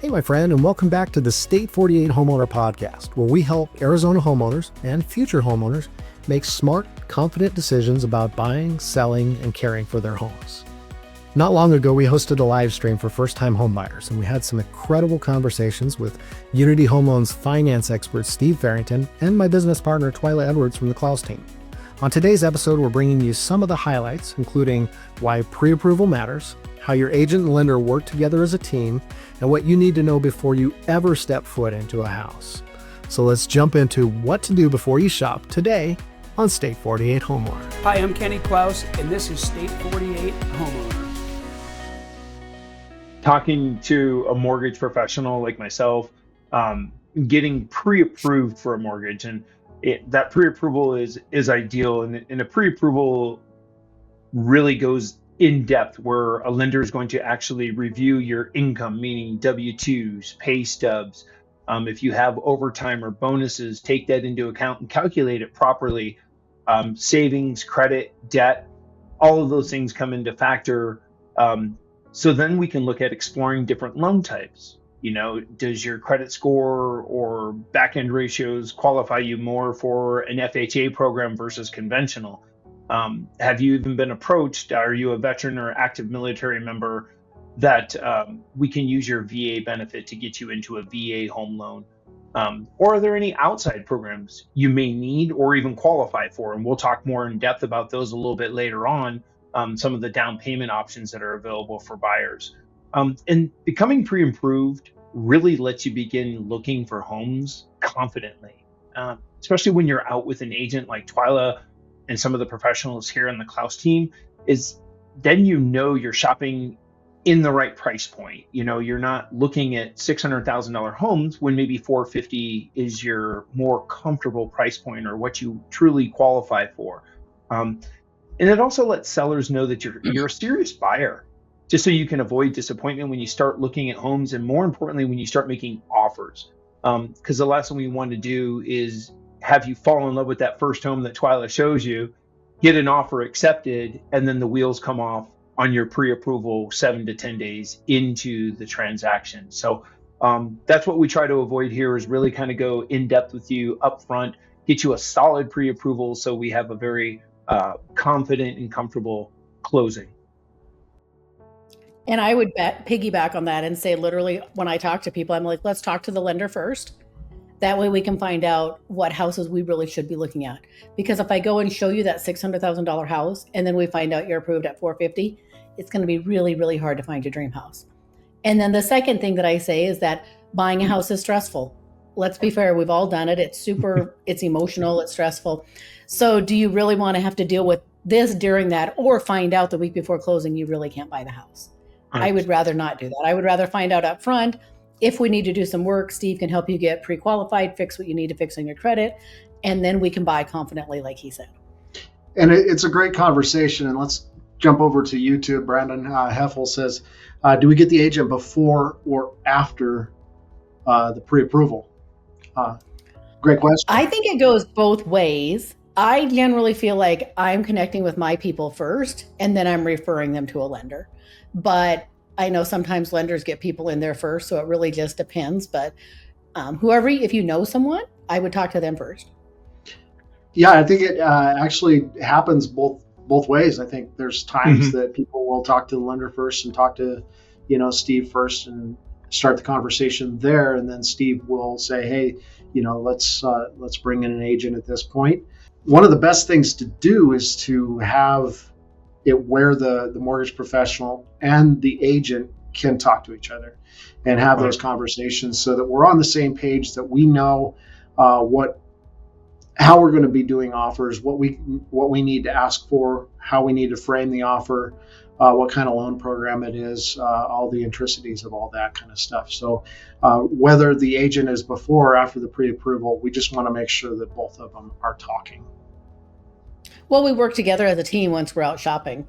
Hey, my friend, and welcome back to the State 48 Homeowner Podcast, where we help Arizona homeowners and future homeowners make smart, confident decisions about buying, selling, and caring for their homes. Not long ago, we hosted a live stream for first-time homebuyers, and we had some incredible conversations with Unity Home Loans finance expert Steve Farrington and my business partner Twila Edwards from the Klaus Team. On today's episode, we're bringing you some of the highlights, including why pre-approval matters, how your agent and lender work together as a team, and what you need to know before you ever step foot into a house. So let's jump into what to do before you shop today on State 48 Homeowner. Hi, I'm Kenny Klaus, and this is State 48 Homeowner. Talking to a mortgage professional like myself, getting pre-approved for a mortgage, and that pre-approval is ideal, and a pre-approval really goes in depth where a lender is going to actually review your income, meaning W-2s, pay stubs. If you have overtime or bonuses, take that into account and calculate it properly. Savings, credit, debt, all of those things come into factor. So then we can look at exploring different loan types. You know, does your credit score or back-end ratios qualify you more for an FHA program versus conventional? Have you even been approached? Are you a veteran or active military member that we can use your VA benefit to get you into a VA home loan? Or are there any outside programs you may need or even qualify for? And we'll talk more in depth about those a little bit later on, some of the down payment options that are available for buyers. And becoming pre-approved really lets you begin looking for homes confidently, especially when you're out with an agent like Twila and some of the professionals here on the Klaus team. Is then you're shopping in the right price point. You know, you're not looking at $600,000 homes when maybe $450 is your more comfortable price point or what you truly qualify for. And it also lets sellers know that you're a serious buyer, just so you can avoid disappointment when you start looking at homes, and more importantly, when you start making offers. Because the last thing we want to do is have you fall in love with that first home that Twila shows you, get an offer accepted, and then the wheels come off on your pre-approval 7 to 10 days into the transaction. So that's what we try to avoid here, is really kind of go in depth with you up front, get you a solid pre-approval so we have a very confident and comfortable closing. And I would piggyback on that and say, literally, when I talk to people, I'm like, let's talk to the lender first. That way we can find out what houses we really should be looking at. Because if I go and show you that $600,000 house, and then we find out you're approved at $450, it's going to be really, really hard to find your dream house. And then the second thing that I say is that buying a house is stressful. Let's be fair. We've all done it. It's it's emotional. It's stressful. So do you really want to have to deal with this during that, or find out the week before closing you really can't buy the house? I would rather not do that. I would rather find out up front. If we need to do some work, Steve can help you get pre-qualified, fix what you need to fix on your credit, and then we can buy confidently, like he said. And it's a great conversation. And let's jump over to YouTube. Brandon Heffel says, do we get the agent before or after the pre-approval? Great question. I think it goes both ways. I generally feel like I'm connecting with my people first, and then I'm referring them to a lender. But I know sometimes lenders get people in there first, so it really just depends. But if you know someone, I would talk to them first. Yeah, I think it actually happens both ways. I think there's times that people will talk to the lender first and talk to, Steve first and start the conversation there, and then Steve will say, hey, let's bring in an agent at this point. One of the best things to do is to have it where the mortgage professional and the agent can talk to each other and have those conversations, so that we're on the same page, that we know how we're going to be doing offers, what we need to ask for, how we need to frame the offer, what kind of loan program it is, all the intricacies of all that kind of stuff. So whether the agent is before or after the pre-approval, we just want to make sure that both of them are talking. Well, we work together as a team once we're out shopping.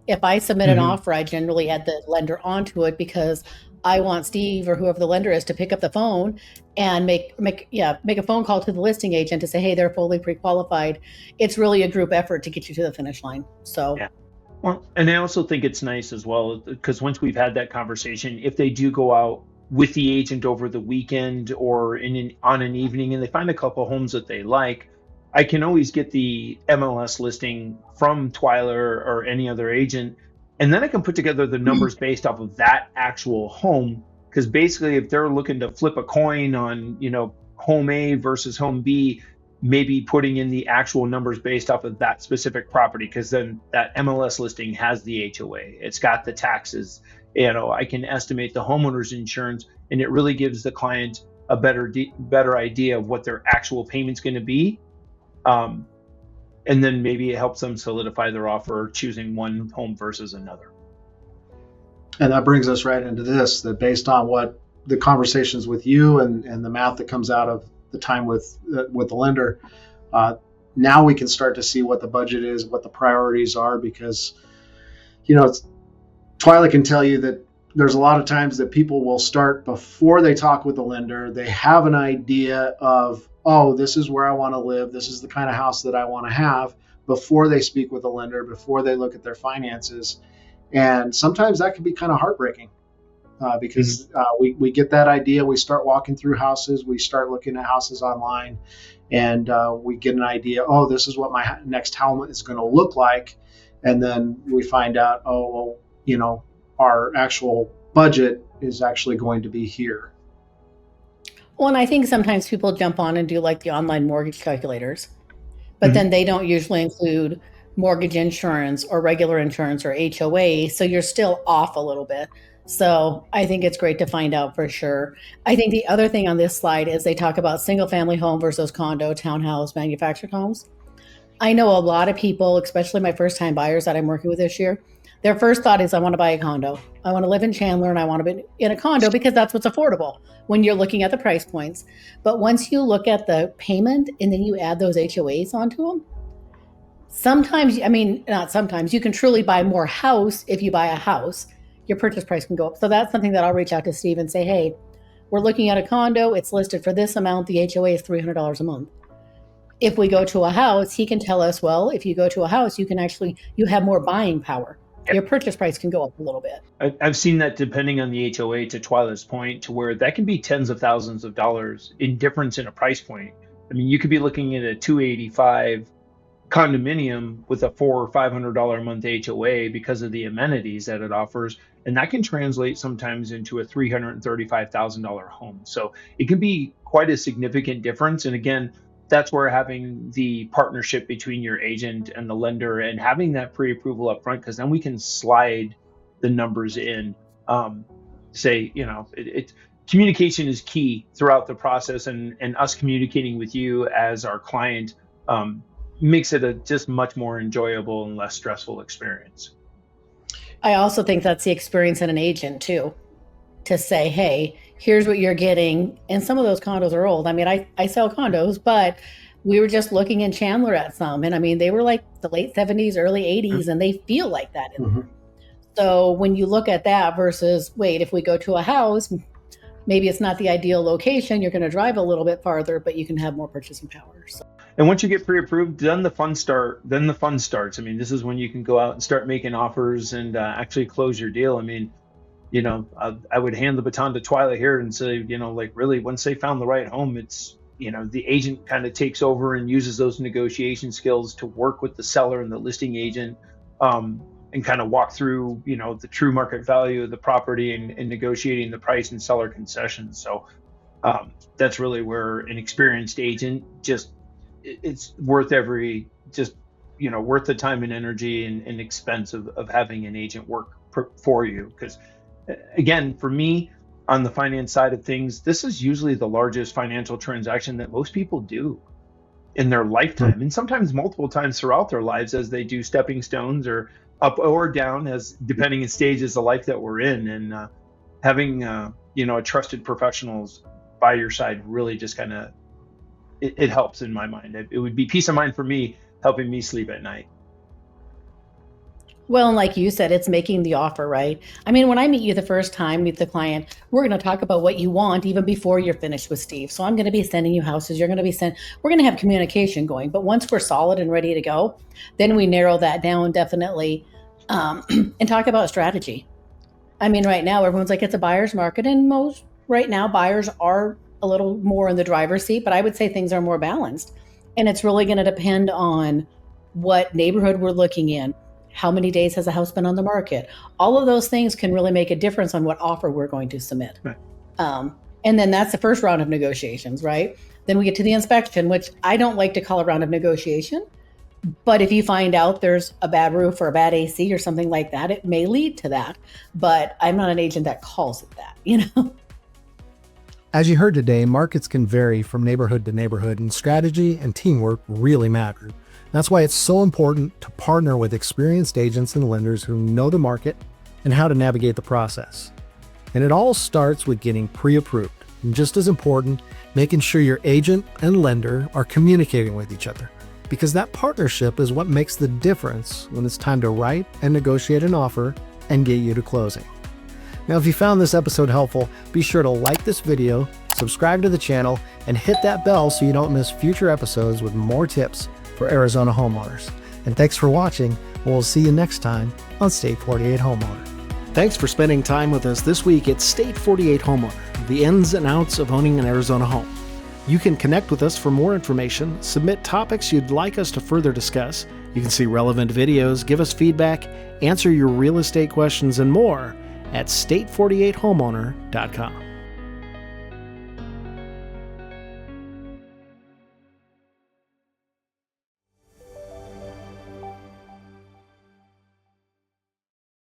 If I submit an offer, I generally add the lender onto it, because I want Steve or whoever the lender is to pick up the phone and make a phone call to the listing agent to say, hey, they're fully pre-qualified. It's really a group effort to get you to the finish line. So yeah. Well, and I also think it's nice as well, because once we've had that conversation, if they do go out with the agent over the weekend or on an evening, and they find a couple homes that they like, I can always get the MLS listing from Twila or any other agent, and then I can put together the numbers based off of that actual home. Because basically, if they're looking to flip a coin on, home A versus home B, maybe putting in the actual numbers based off of that specific property, because then that MLS listing has the HOA, it's got the taxes, I can estimate the homeowner's insurance, and it really gives the client a better idea of what their actual payment's going to be. And then maybe it helps them solidify their offer, choosing one home versus another. And that brings us right into this, that based on what the conversations with you and the math that comes out of the time with the lender, now we can start to see what the budget is, what the priorities are, because, Twila can tell you that there's a lot of times that people will start before they talk with the lender. They have an idea of, oh, this is where I want to live, this is the kind of house that I want to have, before they speak with the lender, before they look at their finances. And sometimes that can be kind of heartbreaking because we get that idea, we start walking through houses, we start looking at houses online, and we get an idea, oh, this is what my next home is going to look like. And then we find out, oh, well, our actual budget is actually going to be here. Well, and I think sometimes people jump on and do like the online mortgage calculators, but then they don't usually include mortgage insurance or regular insurance or HOA. So you're still off a little bit. So I think it's great to find out for sure. I think the other thing on this slide is they talk about single family home versus condo, townhouse, manufactured homes. I know a lot of people, especially my first time buyers that I'm working with this year, their first thought is, I want to buy a condo. I want to live in Chandler and I want to be in a condo because that's what's affordable when you're looking at the price points. But once you look at the payment and then you add those HOAs onto them, not sometimes, you can truly buy more house. If you buy a house, your purchase price can go up. So that's something that I'll reach out to Steve and say, hey, we're looking at a condo. It's listed for this amount. The HOA is $300 a month. If we go to a house, he can tell us, well, if you go to a house, you have more buying power. Your purchase price can go up a little bit. I've seen that depending on the HOA, to Twila's point, to where that can be tens of thousands of dollars in difference in a price point. I mean, you could be looking at a $285 condominium with a $400 or $500 a month HOA because of the amenities that it offers. And that can translate sometimes into a $335,000 home. So it can be quite a significant difference. And again, that's where having the partnership between your agent and the lender and having that pre-approval up front, because then we can slide the numbers in. Communication is key throughout the process, and us communicating with you as our client makes it a just much more enjoyable and less stressful experience. I also think that's the experience in an agent too, to say, hey, here's what you're getting. And some of those condos are old. I mean, I sell condos, but we were just looking in Chandler at some, and they were like the late 70s, early 80s, and they feel like that. So when you look at that versus, wait, if we go to a house, maybe it's not the ideal location, you're going to drive a little bit farther, but you can have more purchasing power. So. And once you get pre-approved, then the fun starts. I mean, this is when you can go out and start making offers and actually close your deal. I mean, I would hand the baton to Twila here and say, really, once they found the right home, it's, the agent kind of takes over and uses those negotiation skills to work with the seller and the listing agent and kind of walk through, the true market value of the property and negotiating the price and seller concessions. So that's really where an experienced agent it's worth worth the time and energy and expense of having an agent work for you. Because again, for me, on the finance side of things, this is usually the largest financial transaction that most people do in their lifetime, and sometimes multiple times throughout their lives as they do stepping stones or up or down, as depending on stages of life that we're in. And having a trusted professionals by your side really just kind of it helps in my mind. It would be peace of mind for me, helping me sleep at night. Well, and like you said, it's making the offer, right? I mean, when I meet you the first time, meet the client, we're going to talk about what you want even before you're finished with Steve. So I'm going to be sending you houses. We're going to have communication going. But once we're solid and ready to go, then we narrow that down definitely and talk about strategy. I mean, right now, everyone's like, it's a buyer's market, and most right now buyers are a little more in the driver's seat, but I would say things are more balanced. And it's really going to depend on what neighborhood we're looking in. How many days has a house been on the market? All of those things can really make a difference on what offer we're going to submit. Right. And then that's the first round of negotiations, right? Then we get to the inspection, which I don't like to call a round of negotiation. But if you find out there's a bad roof or a bad AC or something like that, it may lead to that. But I'm not an agent that calls it that, you know? As you heard today, markets can vary from neighborhood to neighborhood, and strategy and teamwork really matter. That's why it's so important to partner with experienced agents and lenders who know the market and how to navigate the process. And it all starts with getting pre-approved. And just as important, making sure your agent and lender are communicating with each other, because that partnership is what makes the difference when it's time to write and negotiate an offer and get you to closing. Now, if you found this episode helpful, be sure to like this video, subscribe to the channel, and hit that bell so you don't miss future episodes with more tips for Arizona homeowners. And thanks for watching, and we'll see you next time on State 48 Homeowner. Thanks for spending time with us this week at State 48 Homeowner, the ins and outs of owning an Arizona home. You can connect with us for more information, submit topics you'd like us to further discuss. You can see relevant videos, give us feedback, answer your real estate questions, and more at state48homeowner.com.